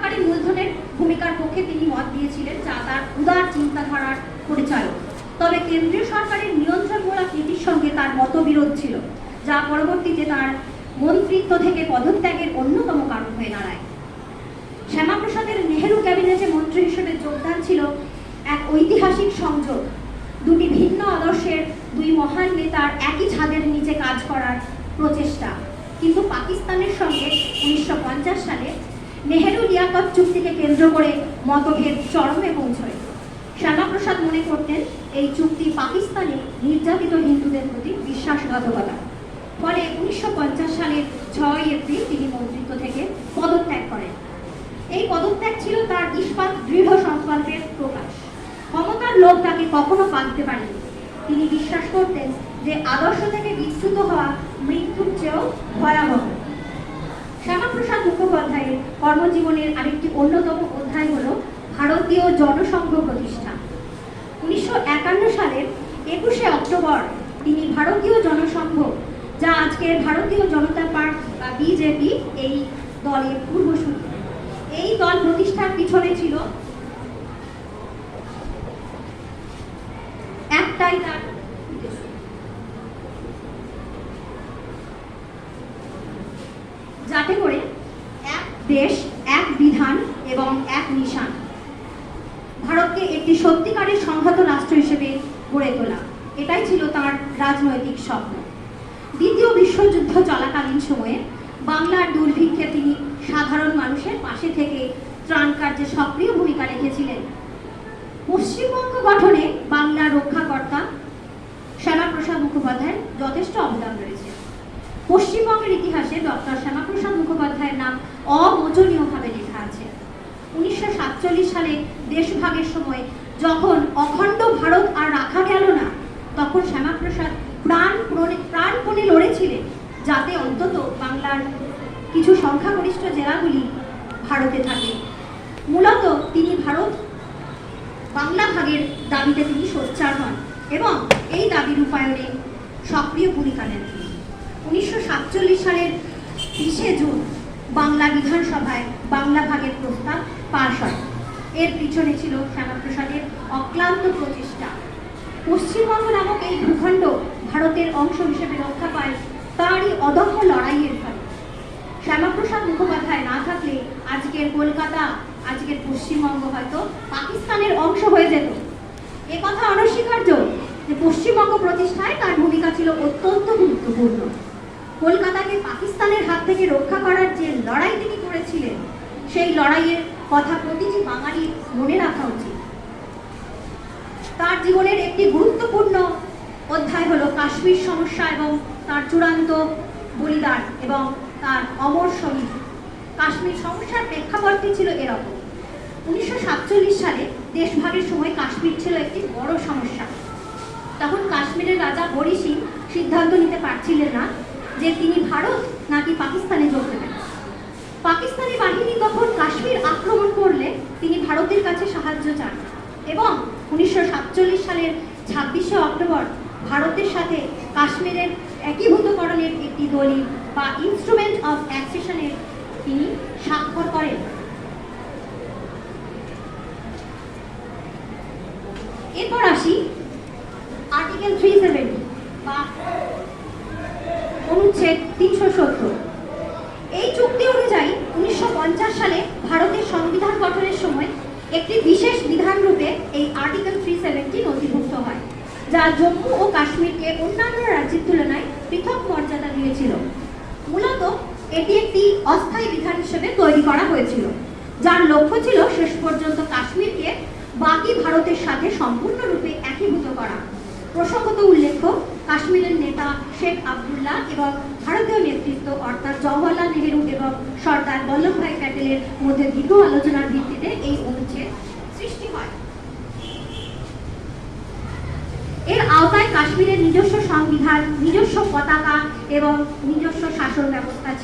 সরকারি মূলধনের ভূমিকার পক্ষে তিনি মত দিয়েছিলেন, যা তার উদার চিন্তাধারার পরিচায়ক। তবে কেন্দ্রীয় সরকারের নিয়ন্ত্রণমূলক নীতির সঙ্গে তার মতবিরোধ ছিল, যা পরবর্তীতে তার মন্ত্রিত্ব থেকে পদত্যাগের অন্যতম কারণ হয়ে দাঁড়ায়। শ্যামাপ্রসাদের নেহেরু ক্যাবিনেটে মন্ত্রী হিসেবে যোগদান ছিল এক ঐতিহাসিক সংযোগ। দুটি ভিন্ন আদর্শের দুই মহান নেতার একই ছাদের নিচে কাজ করার প্রচেষ্টা। কিন্তু পাকিস্তানের সঙ্গে 1950 সালে নেহেরু লিয়াকত চুক্তিকে কেন্দ্র করে মতভেদ চরমে পৌঁছয়। শ্যামাপ্রসাদ মনে করতেন এই চুক্তি পাকিস্তানে নির্যাতিত হিন্দুদের প্রতি বিশ্বাসঘাতকতা। ফলে 1950 সালের 6 এপ্রিল তিনি মন্ত্রিত্ব থেকে পদত্যাগ করেন। এই পদত্যাগ ছিল তার ইস্পাত দৃঢ় সংকল্পের প্রকাশ। ক্ষমতার লোভ তাকে কখনো বাঁধতে পারেনি। তিনি বিশ্বাস করতেন যে আদর্শ থেকে বিচ্যুত হওয়া মৃত্যুর চেয়েও ভয়াবহ। শ্যামাপ্রসাদ মুখোপাধ্যায়ের কর্মজীবনের আরেকটি অন্যতম অধ্যায় হল ভারতীয় জনসংঘ প্রতিষ্ঠা। 1951 সালের 21শে অক্টোবর তিনি ভারতীয় জনসংঘ, যা আজকের ভারতীয় জনতা পার্টি বা বিজেপি, এই দলের পূর্বসূরি। এই দল প্রতিষ্ঠার পিছনে ছিল একটাই তার উদ্দেশ্য, যাতে করে এক দেশ, এক বিধান এবং এক নিশান, ভারতকে একটি সত্যিকারের সংহত রাষ্ট্র হিসেবে গড়ে তোলা। এটাই ছিল তার রাজনৈতিক স্বপ্ন। দ্বিতীয় বিশ্বযুদ্ধ চলাকালীন সময়ে বাংলার দুর্ভিক্ষে তিনি সাধারণ মানুষের পাশে থেকে ত্রাণ কার্যে সক্রিয় ভূমিকা রেখেছিলেন। পশ্চিমবঙ্গ গঠনে বাংলার রক্ষাকর্তা শ্যামাপ্রসাদ মুখোপাধ্যায়ের যথেষ্ট অবদান রয়েছে। পশ্চিমবঙ্গের ইতিহাসে ডক্টর শ্যামাপ্রসাদ মুখোপাধ্যায়ের নাম অমোচনীয়ভাবে লেখা আছে। 1947 সালে দেশভাগের সময় যখন অখণ্ড ভারত আর রাখা গেল না, তখন শ্যামাপ্রসাদ প্রাণপণে লড়েছিলেন যাতে অন্তত বাংলার কিছু সংখ্যাগরিষ্ঠ জেলাগুলি ভারতে থাকে। মূলত তিনি বাংলা ভাগের দাবিতে তিনি সোচ্চার হন এবং এই দাবি রূপায়ণে সক্রিয় ভূমিকা নেন। 1947 সালের 20শে জুন বাংলা বিধানসভায় বাংলা ভাগের প্রস্তাব পাশ হয়। এর পিছনে ছিল শ্যামাপ্রসাদের অক্লান্ত প্রচেষ্টা। পশ্চিমবঙ্গ নামক এই ভূখণ্ড ভারতের অংশ হিসেবে রক্ষা পায় তারই অদম্য লড়াইয়ের ফলে। শ্যামাপ্রসাদ মুখোপাধ্যায় না থাকলে আজকের কলকাতা, আজকের পশ্চিমবঙ্গ হয়তো পাকিস্তানের অংশ হয়ে যেত। একথা অনস্বীকার্য যে পশ্চিমবঙ্গ প্রতিষ্ঠায় তার ভূমিকা ছিল অত্যন্ত গুরুত্বপূর্ণ। কলকাতাকে পাকিস্তানের হাত থেকে রক্ষা করার যে লড়াই তিনি করেছিলেন, সেই লড়াইয়ের কথা প্রতিটি বাঙালির মনে রাখা উচিত। তার জীবনের একটি গুরুত্বপূর্ণ অধ্যায় হলো কাশ্মীর সমস্যা এবং তার চূড়ান্ত বলিদান এবং তার অমর শহীদ। কাশ্মীর সমস্যার প্রেক্ষাপটটি ছিল এরকম: 1947 সালে দেশভাগের সময় কাশ্মীর ছিল একটি বড় সমস্যা। তখন কাশ্মীরের রাজা হরি সিং সিদ্ধান্ত নিতে পারছিলেন না যে তিনি ভারত নাকি পাকিস্তানে যোগ দেবেন। পাকিস্তানি বাহিনী তখন কাশ্মীর আক্রমণ করলে তিনি ভারতের কাছে সাহায্য চান এবং 1947 সালের 26শে অক্টোবর ভারতের সাথে কাশ্মীরের একীভূতকরণের একটি দলিল বা ইনস্ট্রুমেন্ট অফ অ্যাকসেশনের তিনি স্বাক্ষর করেন। এরপর আসি আর্টিকেল 370 বা অনুচ্ছেদ 370। এই চুক্তি অনুযায়ী 1950 সালে ভারতের সংবিধান গঠনের সময় একটি বিশেষ বিধান রূপে এই আর্টিকেল 370 নথিভুক্ত হয়, যা জম্মু ও কাশ্মীরকে অন্যান্য রাজ্যের তুলনায় পৃথক মর্যাদা দিয়েছিল। মূলত এটি একটি অস্থায়ী বিধান হিসেবে তৈরি করা হয়েছিল, যার লক্ষ্য ছিল শেষ পর্যন্ত কাশ্মীরকে বাকি ভারতের সাথে সম্পূর্ণরূপে একীভূত করা। প্রসঙ্গত উল্লেখ্য, কাশ্মীরের নেতা শেখ আবদুল্লাহ এবং ভারতীয় নেতৃত্ব অর্থাৎ জওহরলাল নেহেরু এবং সর্দার বল্লভভাই প্যাটেলের মধ্যে দীর্ঘ আলোচনার ভিত্তিতে এই অনুচ্ছেদ সৃষ্টি হয়। এর আওতায় কাশ্মীরের নিজস্ব সংবিধান, নিজস্ব পতাকা এবং নিজস্ব শাসন ব্যবস্থা ছিল।